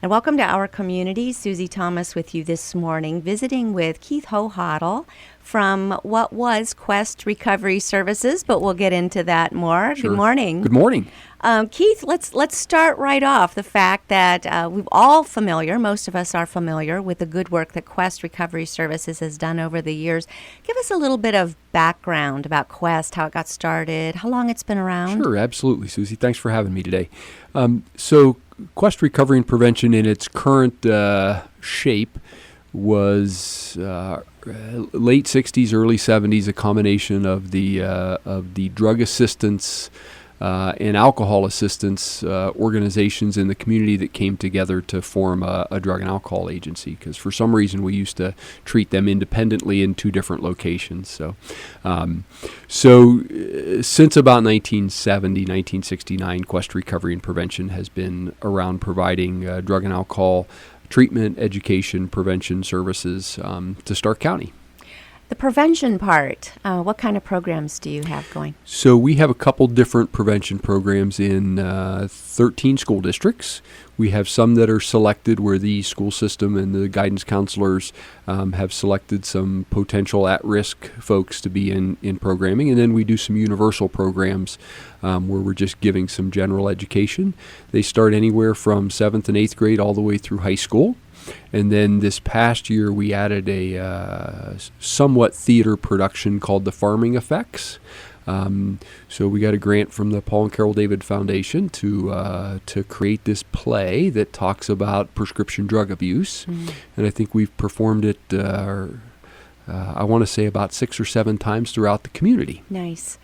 And welcome to our community. Susie Thomas with you this morning, visiting with Keith Hohottle from what was Quest Recovery Services, but we'll get into that more. Sure. Good morning. Good morning. Keith, let's start right off the fact that most of us are familiar with the good work that Quest Recovery Services has done over the years. Give us a little bit of background about Quest, how it got started, how long it's been around. Sure, absolutely, Susie. Thanks for having me today. So Quest Recovery and Prevention in its current shape was late 60s, early 70s, a combination of the drug assistance and alcohol assistance organizations in the community that came together to form a drug and alcohol agency, because for some reason we used to treat them independently in two different locations. So since about 1970, 1969, Quest Recovery and Prevention has been around providing drug and alcohol treatment, education, prevention services to Stark County. The prevention part, what kind of programs do you have going? So we have a couple different prevention programs in 13 school districts. We have some that are selected where the school system and the guidance counselors have selected some potential at-risk folks to be in programming. And then we do some universal programs where we're just giving some general education. They start anywhere from 7th and 8th grade all the way through high school. And then this past year, we added a somewhat theater production called The Farming Effects. So we got a grant from the Paul and Carol David Foundation to create this play that talks about prescription drug abuse. Mm-hmm. And I think we've performed it, I want to say about 6 or 7 times throughout the community. Nice.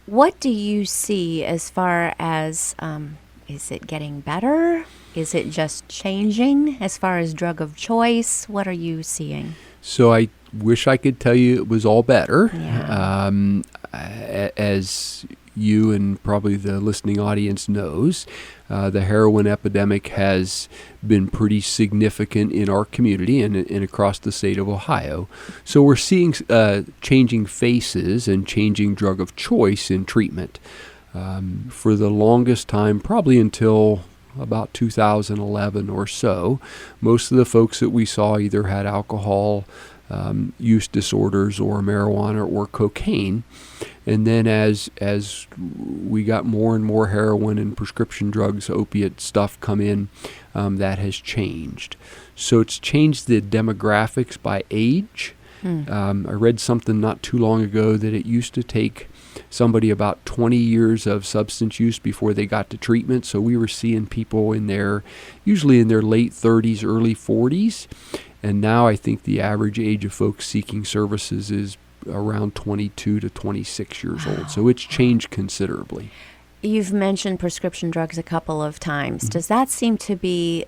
What do you see as far as, is it getting better? Is it just changing as far as drug of choice? What are you seeing? So I wish I could tell you it was all better. Yeah. As you and probably the listening audience knows, the heroin epidemic has been pretty significant in our community and across the state of Ohio. So we're seeing changing faces and changing drug of choice in treatment. For the longest time, probably until about 2011 or so, most of the folks that we saw either had alcohol use disorders or marijuana or cocaine. And then as we got more and more heroin and prescription drugs, opiate stuff come in, that has changed. So it's changed the demographics by age. I read something not too long ago that it used to take somebody about 20 years of substance use before they got to treatment. So we were seeing people usually in their late 30s, early 40s. And now I think the average age of folks seeking services is around 22 to 26 years old. So it's changed considerably. You've mentioned prescription drugs a couple of times. Mm-hmm. Does that seem to be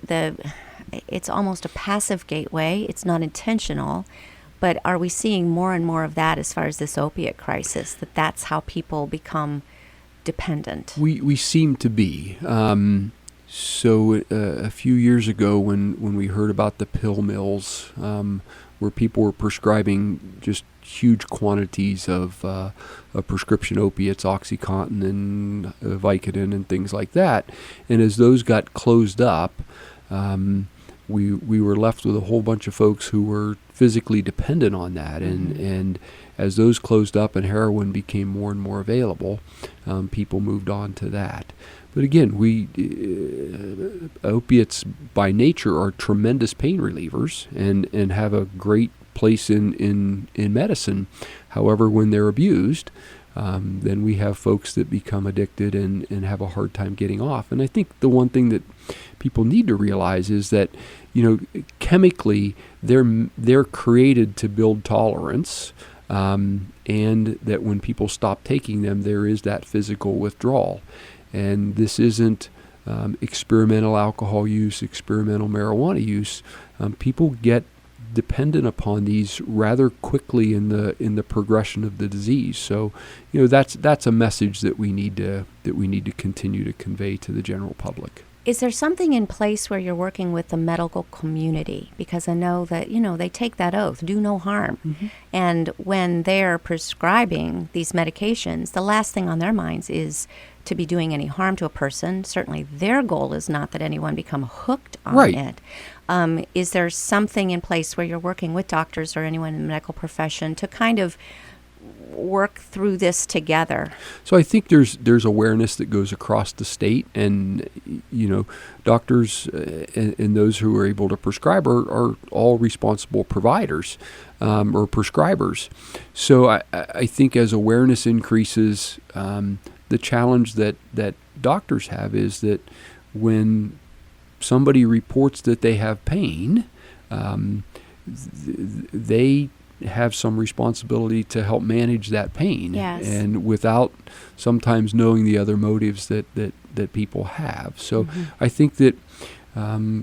it's almost a passive gateway? It's not intentional. But are we seeing more and more of that as far as this opiate crisis, that's how people become dependent? We seem to be. So a few years ago when we heard about the pill mills, where people were prescribing just huge quantities of prescription opiates, OxyContin and Vicodin and things like that, and as those got closed up, we were left with a whole bunch of folks who were physically dependent on that, and as those closed up and heroin became more and more available, people moved on to that. But again, opiates by nature are tremendous pain relievers and have a great place in medicine. However, when they're abused, then we have folks that become addicted and have a hard time getting off. And I think the one thing that people need to realize is that, chemically, they're created to build tolerance, and that when people stop taking them, there is that physical withdrawal. And this isn't experimental alcohol use, experimental marijuana use. People get dependent upon these rather quickly in the progression of the disease. So, that's a message that we need to continue to convey to the general public. Is there something in place where you're working with the medical community? Because I know that, they take that oath, do no harm. Mm-hmm. And when they're prescribing these medications, the last thing on their minds is to be doing any harm to a person. Certainly their goal is not that anyone become hooked on Right. it. Is there something in place where you're working with doctors or anyone in the medical profession to kind of work through this together? So I think there's awareness that goes across the state, and doctors and those who are able to prescribe are all responsible providers or prescribers. So I think as awareness increases, the challenge that doctors have is that when somebody reports that they have pain, they have some responsibility to help manage that pain. Yes. And without sometimes knowing the other motives that people have. So I think that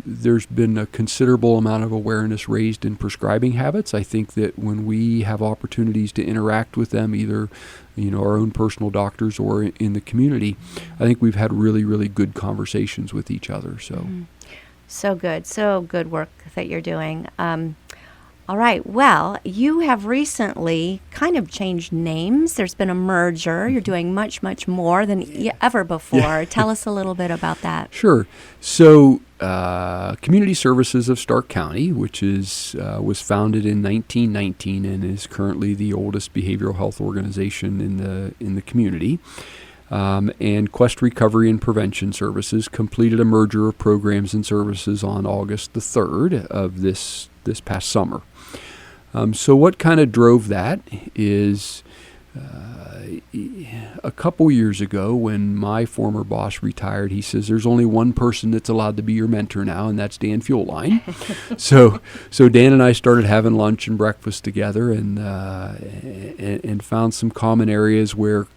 there's been a considerable amount of awareness raised in prescribing habits. I think that when we have opportunities to interact with them, either our own personal doctors or in the community, I think we've had really, really good conversations with each other. So, So good work that you're doing. All right. Well, you have recently kind of changed names. There's been a merger. You're doing much, much more than ever before. Yeah. Tell us a little bit about that. Sure. So, Community Services of Stark County, which was founded in 1919 and is currently the oldest behavioral health organization in the community, and Quest Recovery and Prevention Services completed a merger of programs and services on August the 3rd of this past summer. So what kind of drove that is a couple years ago when my former boss retired, he says, there's only one person that's allowed to be your mentor now, and that's Dan Fuelline. so Dan and I started having lunch and breakfast together and found some common areas where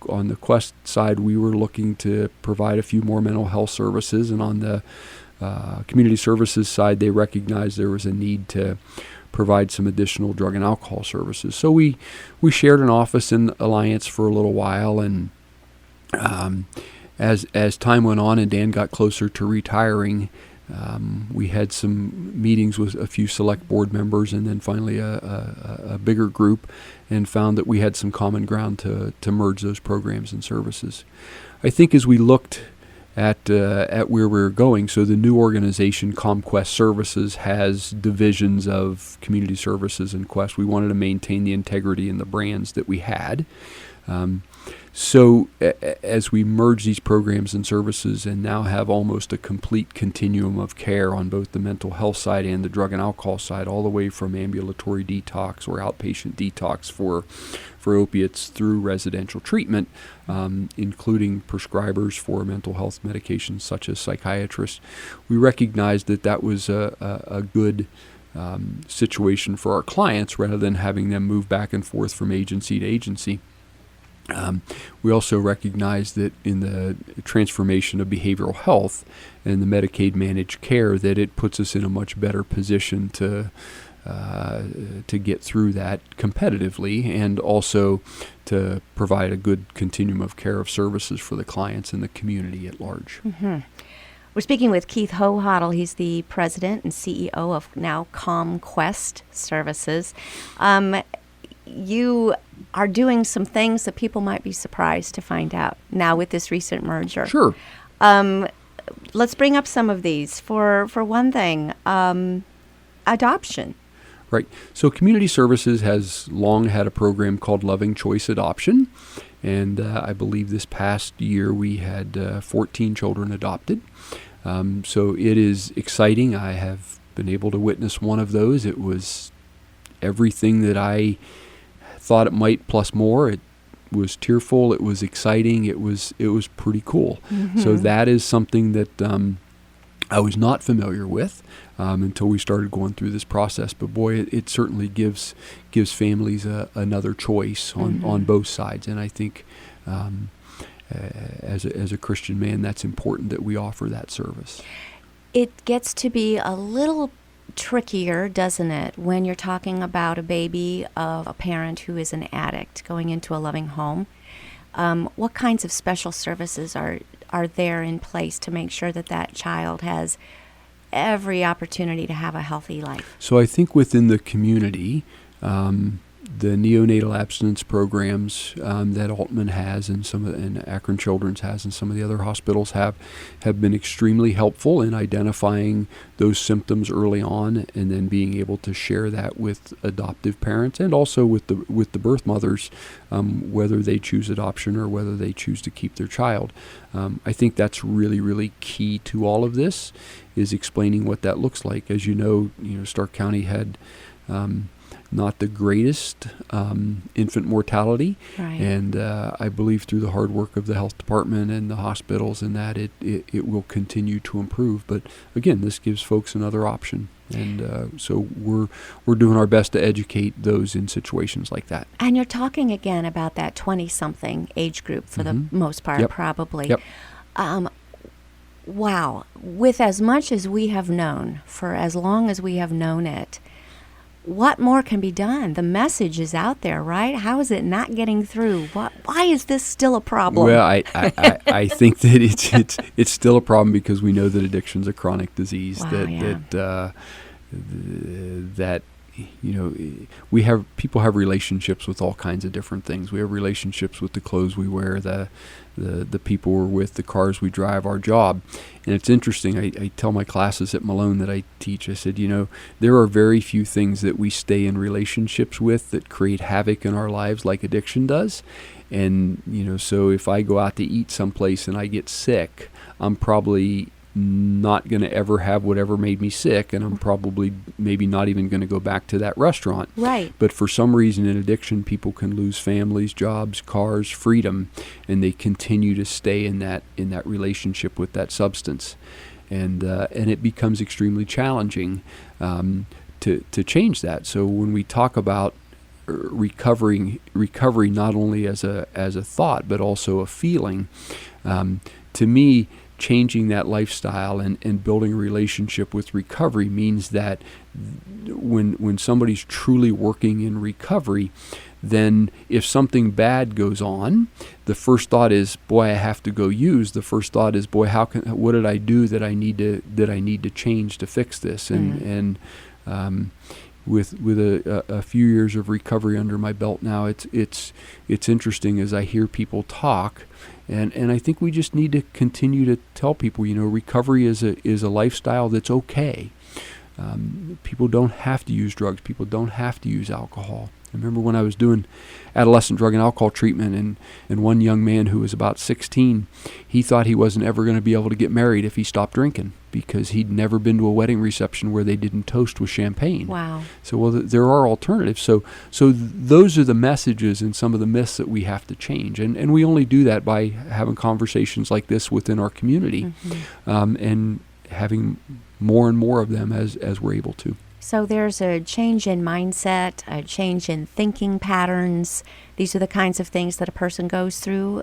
on the Quest side we were looking to provide a few more mental health services, and on the community services side they recognized there was a need to provide some additional drug and alcohol services. So we shared an office in Alliance for a little while, and as time went on and Dan got closer to retiring, we had some meetings with a few select board members, and then finally a bigger group, and found that we had some common ground to merge those programs and services. I think as we looked at where we were going, so the new organization, ComQuest Services, has divisions of community services and Quest. We wanted to maintain the integrity in the brands that we had. So as we merge these programs and services and now have almost a complete continuum of care on both the mental health side and the drug and alcohol side, all the way from ambulatory detox or outpatient detox for opiates through residential treatment, including prescribers for mental health medications such as psychiatrists, we recognized that was a good situation for our clients rather than having them move back and forth from agency to agency. We also recognize that in the transformation of behavioral health and the Medicaid managed care, that it puts us in a much better position to get through that competitively, and also to provide a good continuum of care of services for the clients and the community at large. Mm-hmm. We're speaking with Keith Hohotl. He's the president and CEO of now ComQuest Services. You are doing some things that people might be surprised to find out now with this recent merger. Sure. Let's bring up some of these. For one thing, adoption. Right. So Community Services has long had a program called Loving Choice Adoption, and I believe this past year we had 14 children adopted. So it is exciting. I have been able to witness one of those. It was everything that I thought it might plus more. It was tearful. It was exciting. It was pretty cool. Mm-hmm. So that is something that I was not familiar with until we started going through this process. But boy, it certainly gives families another choice on both sides. And I think as a Christian man, that's important that we offer that service. It gets to be a little trickier, doesn't it, when you're talking about a baby of a parent who is an addict going into a loving home? What kinds of special services are there in place to make sure that child has every opportunity to have a healthy life? So I think within the community, the neonatal abstinence programs that Altman has and Akron Children's has and some of the other hospitals have been extremely helpful in identifying those symptoms early on and then being able to share that with adoptive parents and also with the birth mothers, whether they choose adoption or whether they choose to keep their child. I think that's really, really key to all of this, is explaining what that looks like. As you know, Stark County had not the greatest infant mortality, right. And I believe through the hard work of the health department and the hospitals and that it will continue to improve. But again, this gives folks another option, and so we're doing our best to educate those in situations like that. And you're talking again about that 20-something age group for the most part, Yep. probably. Yep. Wow. With as much as we have known, for as long as we have known it, what more can be done? The message is out there, right? How is it not getting through? Why is this still a problem? Well, I think that it's still a problem because we know that addiction's a chronic disease. Wow, That people have relationships with all kinds of different things. We have relationships with the clothes we wear, the people we're with, the cars we drive, our job. And it's interesting, I tell my classes at Malone that I teach, I said, there are very few things that we stay in relationships with that create havoc in our lives like addiction does. And, so if I go out to eat someplace and I get sick, I'm probably not going to ever have whatever made me sick, and I'm probably maybe not even going to go back to that restaurant. Right. But for some reason in addiction, people can lose families, jobs, cars, freedom, and they continue to stay in that relationship with that substance, and it becomes extremely challenging to change that. So when we talk about recovery not only as a thought but also a feeling, to me, changing that lifestyle and building a relationship with recovery means that when somebody's truly working in recovery, then if something bad goes on, the first thought is, boy, I have to go use. The first thought is, boy, what did I do that I need to change to fix this? And with a few years of recovery under my belt now, it's interesting as I hear people talk, and I think we just need to continue to tell people, recovery is a lifestyle that's okay. People don't have to use drugs. People don't have to use alcohol. I remember when I was doing adolescent drug and alcohol treatment, and one young man who was about 16, he thought he wasn't ever going to be able to get married if he stopped drinking because he'd never been to a wedding reception where they didn't toast with champagne. Wow. So, well, there are alternatives. So those are the messages and some of the myths that we have to change. And we only do that by having conversations like this within our community, and having more and more of them as we're able to. So there's a change in mindset, a change in thinking patterns. These are the kinds of things that a person goes through,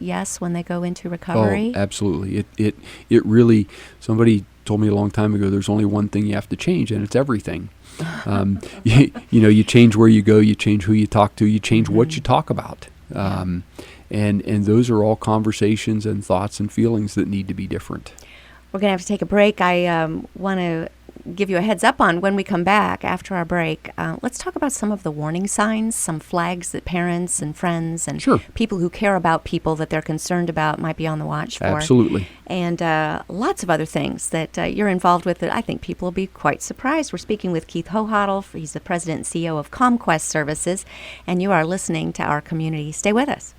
yes, when they go into recovery. Oh, absolutely. It really, somebody told me a long time ago, there's only one thing you have to change, and it's everything. You change where you go, you change who you talk to, you change what you talk about. And those are all conversations and thoughts and feelings that need to be different. We're going to have to take a break. I want to give you a heads up on when we come back after our break. Let's talk about some of the warning signs, some flags that parents and friends and people who care about people that they're concerned about might be on the watch for. Absolutely. And lots of other things that you're involved with that I think people will be quite surprised. We're speaking with Keith Hohotl. He's the president and CEO of ComQuest Services, and you are listening to Our Community. Stay with us.